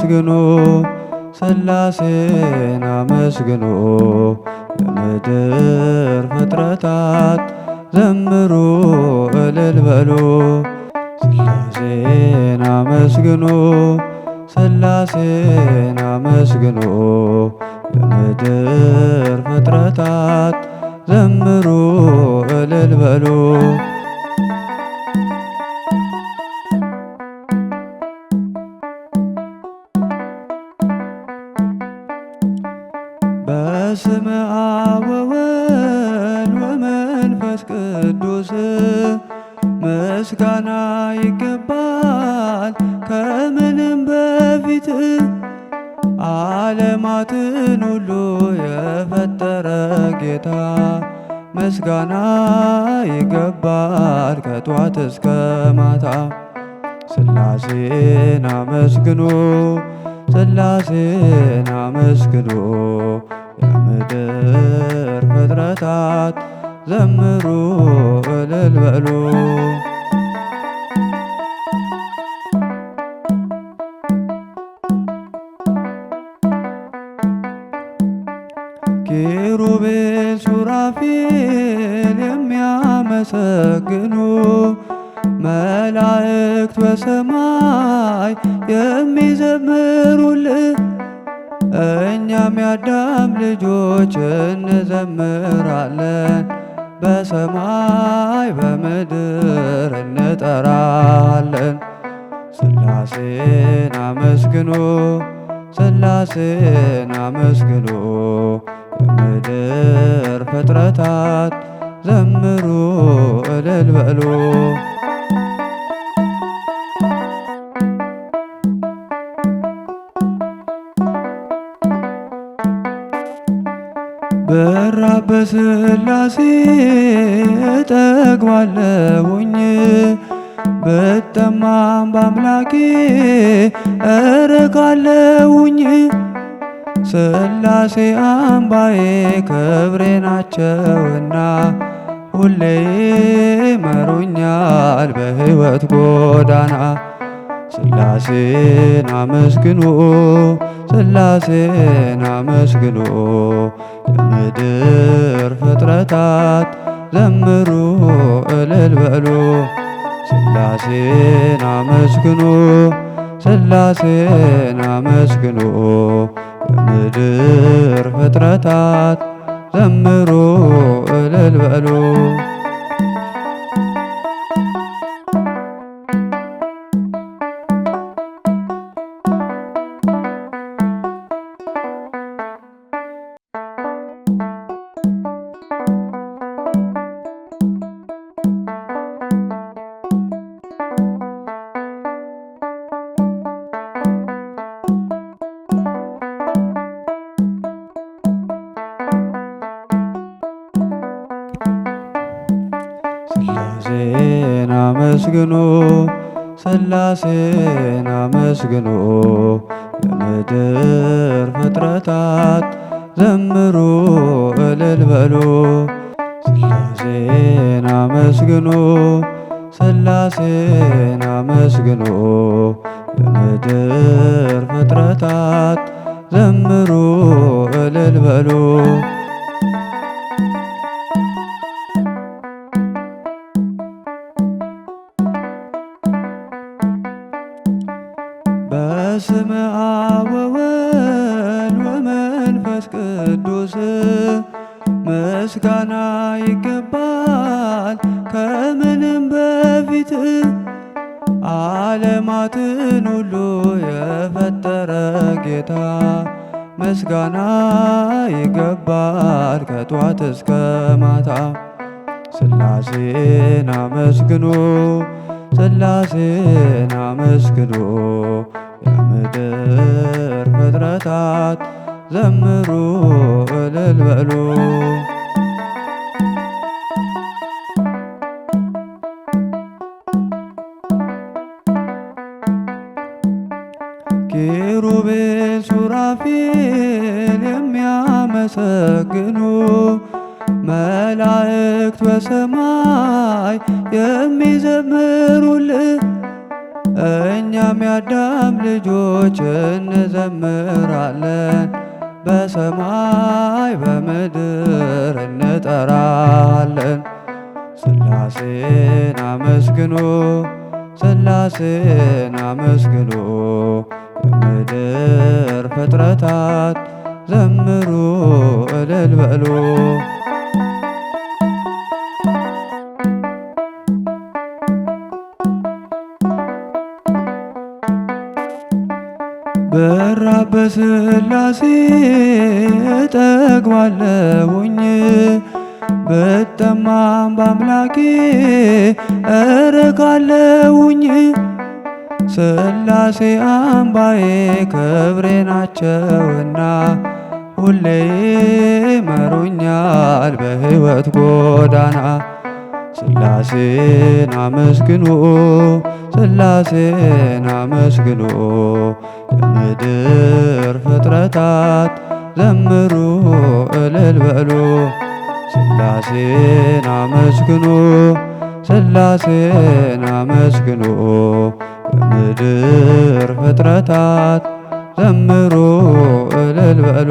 አመስግኑ ሥላሴን አመስግኑ የምድር ፍጥረታት ዘምሩ እልል በሉ ሥላሴን አመስግኑ ሥላሴን አመስግኑ የምድር ፍጥረታት ዘምሩ እልል በሉ በስመ አብ ወወልድ ወመንፈስ ቅዱስ ምስጋና ይገባል ከምንም በፊት ዓለማትን ሁሉ የፈጠረ ጌታ ምስጋና ይገባል ከጧት እስከ ማታ ሥላሴን አመስግኑ ሥላሴን አመስግኑ የምድር ፍጥረታት ዘምሩ እልል በሉ ኪሩቤል ሱራፌል የሚያመሰግኑ መላእክት በሰማይ የሚዘምሩልህ እኛም የአዳም ልጆች እንዘምራለን በሰማይ በምድር እንጠራለን ሥላሴን አመስግኑ ሥላሴን አመስግኑ የምድር ፍጥረታት ዘምሩ እልል በሉ ብራብ በሥላሴ እጠግባለሁኝ ብጠማም በአምላኬ እረካለሁኝ ሥላሴ አምባዬ ክብሬ ናቸውና ሁሌ መሩኛል በሕይወት ጎዳና ሥላሴን አመስግኑ ሥላሴን አመስግኑ የምድር ፍጥረታት ዘምሩ እልል በሉ ሥላሴን አመስግኑ ሥላሴን አመስግኑ የምድር ፍጥረታት ዘምሩ እልል በሉ ሥላሴን አመስግኑ ሥላሴን አመስግኑ የምድር ፍጥረታት ዘምሩ እልል በሉ ሥላሴን አመስግኑ ሥላሴን አመስግኑ የምድር ፍጥረታት ዘምሩ እልል በሉ በስመ አብ ወወልድ ወመንፈስ ቅዱስ ምስጋና ይገባል ከምንም በፊት ዓለማትን ሁሉ የፈጠረ ጌታ ምስጋና ይገባል ከጧት እስከ ማታ ሥላሴን አመስግኑ ሥላሴን አመስግኑ የምድር ፍጥረታት ዘምሩ እልል በሉ ኪሩቤል ሱራፌል የሚያመሰግኑ መላእክት በሰማይ የሚዘምሩልህ እኛም የአዳም ልጆች እንዘምራለን፣ በሰማይ በምድር እንጠራለን። ሥላሴን አመስግኑ፣ ሥላሴን አመስግኑ፣ የምድር ፍጥረታት ዘምሩ እልል በሉ። ብራብ በሥላሴ እጠግባለሁኝ፣ ብጠማም በአምላኬ እረካለሁኝ። ሥላሴ አምባዬ ክብሬ ናቸውና ሁሌ መሩኛል በሕይወት ጎዳና። ሥላሴን አመስግኑ፣ ሥላሴን አመስግኑ፣ የምድር ፍጥረታት ዘምሩ እልል በሉ። ሥላሴን አመስግኑ፣ ሥላሴን አመስግኑ፣ የምድር ፍጥረታት ዘምሩ እልል በሉ።